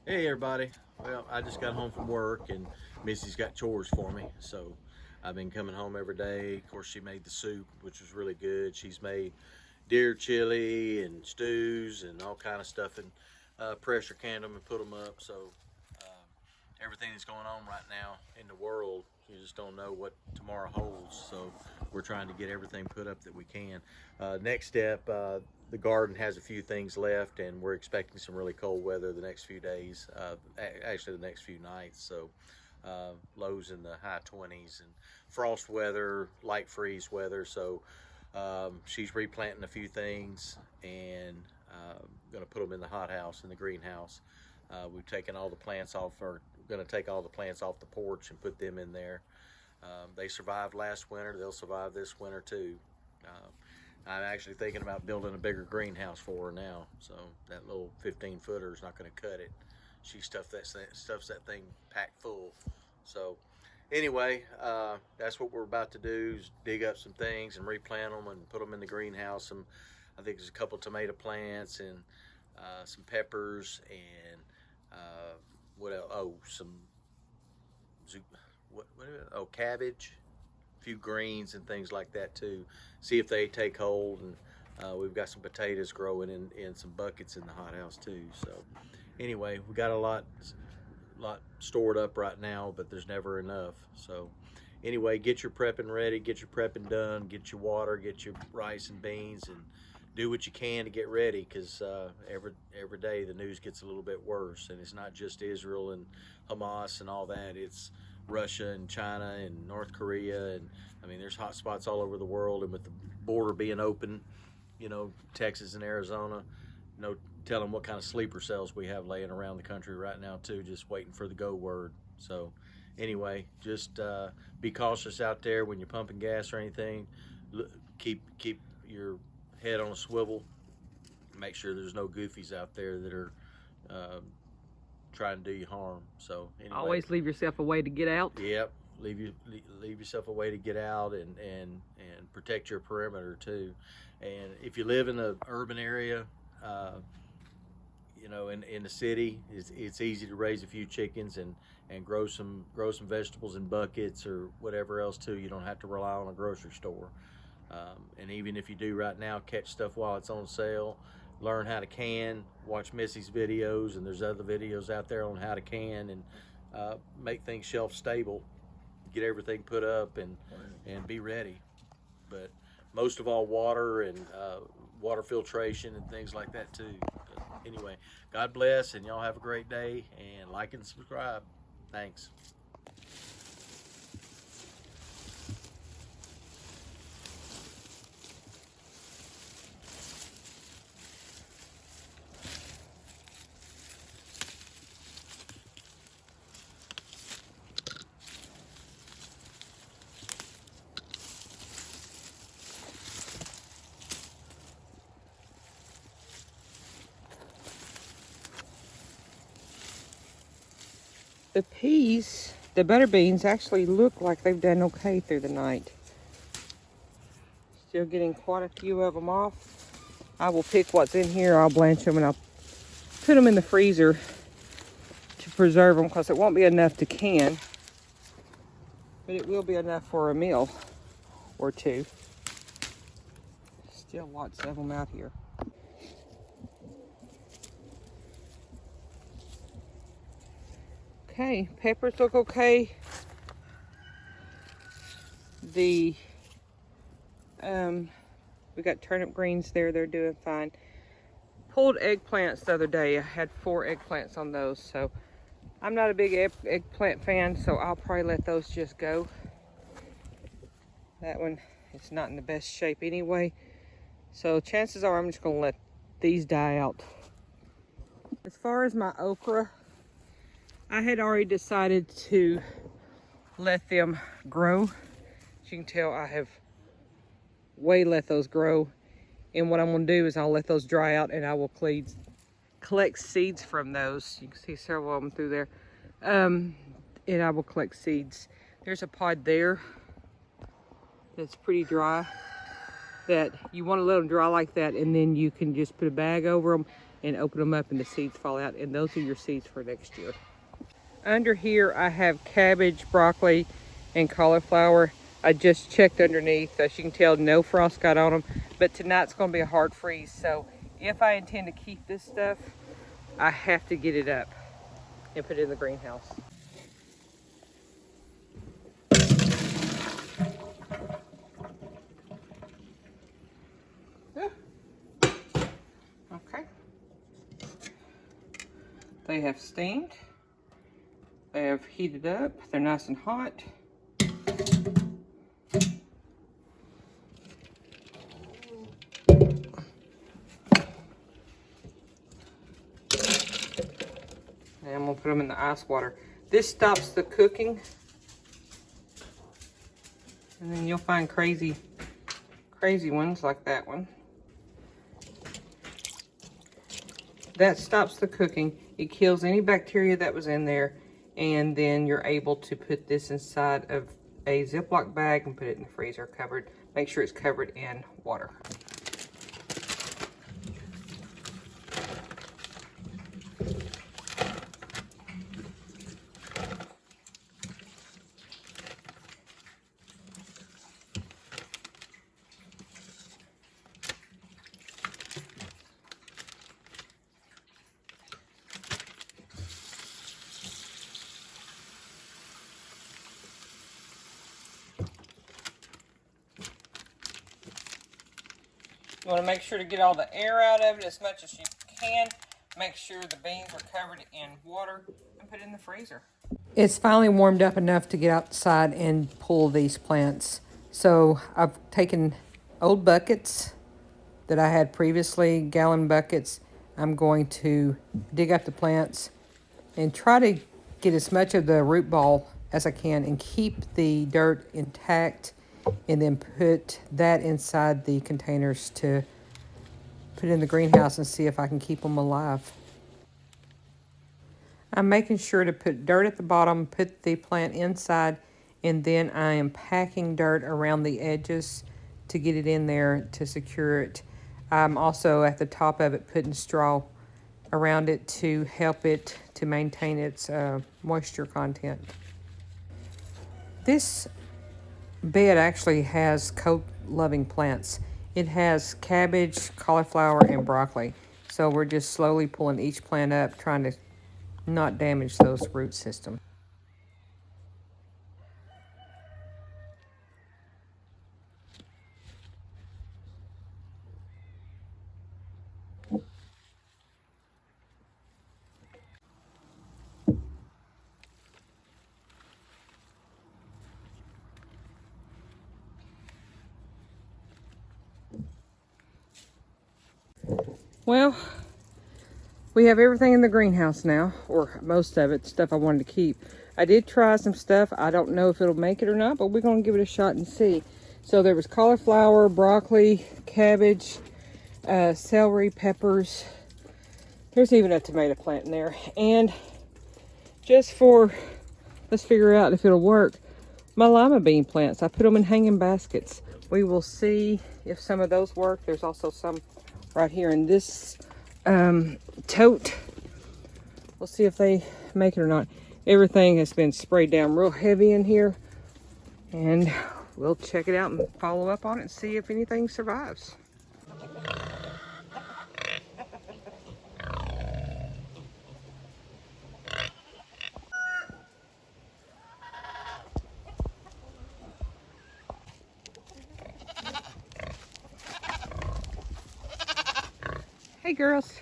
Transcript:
Hey everybody. Well, I just got home from work and Missy's got chores for me. So I've been coming home every day. Of course, she made the soup, which was really good. She's made deer chili and stews and all kind of stuff and pressure canned them and put them up. So um, everything that's going on right now in the world, you just don't know what tomorrow holds. So we're trying to get everything put up that we can. Next step, the garden has a few things left, and we're expecting some really cold weather the next few days. Actually, the next few nights. So lows in the high 20s and frost weather, light freeze weather. So she's replanting a few things and going to put them in the hothouse in the greenhouse. We've taken all the plants off, or going to take all the plants off the porch and put them in there. They survived last winter. They'll survive this winter too. I'm actually thinking about building a bigger greenhouse for her now. So that little 15 footer is not going to cut it. She stuffs that thing packed full. So anyway, that's what we're about to do: is dig up some things and replant them and put them in the greenhouse. I think there's a couple tomato plants and some peppers and what else? Oh, some cabbage, a few greens and things like that too. See if they take hold, and we've got some potatoes growing in some buckets in the hothouse too. So anyway, we got a lot stored up right now, but there's never enough. So anyway, get your prepping ready, get your prepping done, get your water, get your rice and beans, and do what you can to get ready, because every day the news gets a little bit worse, and it's not just Israel and Hamas and all that. It's Russia and China and North Korea, and I mean there's hot spots all over the world, and with the border being open, Texas and Arizona, tell them what kind of sleeper cells we have laying around the country right now too, just waiting for the go word. So anyway, just be cautious out there when you're pumping gas or anything. Keep your head on a swivel. Make sure there's no goofies out there that are trying to do you harm. So anyway, always leave yourself a way to get out. Yep, leave yourself a way to get out, and protect your perimeter too. And if you live in an urban area, in the city, it's easy to raise a few chickens and grow some vegetables in buckets or whatever else too. You don't have to rely on a grocery store. And even if you do right now, catch stuff while it's on sale. Learn how to can. Watch Missy's videos, and there's other videos out there on how to can and make things shelf stable. Get everything put up and be ready. But most of all, water and water filtration and things like that too. But anyway, God bless, and y'all have a great day, and like and subscribe. Thanks. The peas, the butter beans, actually look like they've done okay through the night. Still getting quite a few of them off. I will pick what's in here, I'll blanch them, and I'll put them in the freezer to preserve them, because it won't be enough to can, but it will be enough for a meal or two. Still lots of them out here. Okay, peppers look okay. We got turnip greens there, they're doing fine. Pulled eggplants the other day. I had 4 eggplants on those, so I'm not a big eggplant fan, so I'll probably let those just go. That one is not in the best shape anyway, so chances are I'm just gonna let these die out. As far as my okra, I had already decided to let them grow. As you can tell, I have way let those grow. And what I'm gonna do is I'll let those dry out, and I will collect seeds from those. You can see several of them through there. And I will collect seeds. There's a pod there that's pretty dry, that you want to let them dry like that, and then you can just put a bag over them and open them up and the seeds fall out, and those are your seeds for next year. Under here I have cabbage, broccoli, and cauliflower. I just checked underneath. As you can tell, no frost got on them, but tonight's going to be a hard freeze, so if I intend to keep this stuff, I have to get it up and put it in the greenhouse. Okay. They have steamed. They have heated up. They're nice and hot. And I'm gonna put them in the ice water. This stops the cooking. And then you'll find crazy ones like that one. That stops the cooking. It kills any bacteria that was in there. And then you're able to put this inside of a Ziploc bag and put it in the freezer covered. Make sure it's covered in water. You want to make sure to get all the air out of it as much as you can. Make sure the beans are covered in water and put it in the freezer. It's finally warmed up enough to get outside and pull these plants. So I've taken old buckets that I had previously, gallon buckets. I'm going to dig up the plants and try to get as much of the root ball as I can and keep the dirt intact, and then put that inside the containers to put in the greenhouse and see if I can keep them alive. I'm making sure to put dirt at the bottom, put the plant inside, and then I am packing dirt around the edges to get it in there to secure it. I'm also at the top of it putting straw around it to help it to maintain its moisture content. This bed actually has cold-loving plants. It has cabbage, cauliflower, and broccoli. So we're just slowly pulling each plant up, trying to not damage those root systems. Well, we have everything in the greenhouse now, or most of it, stuff I wanted to keep. I did try some stuff. I don't know if it'll make it or not, but we're going to give it a shot and see. So there was cauliflower, broccoli, cabbage, celery, peppers. There's even a tomato plant in there. And just for, let's figure out if it'll work, my lima bean plants. I put them in hanging baskets. We will see if some of those work. There's also some right here in this tote. We'll see if they make it or not. Everything has been sprayed down real heavy in here, and we'll check it out and follow up on it and see if anything survives. Hey girls.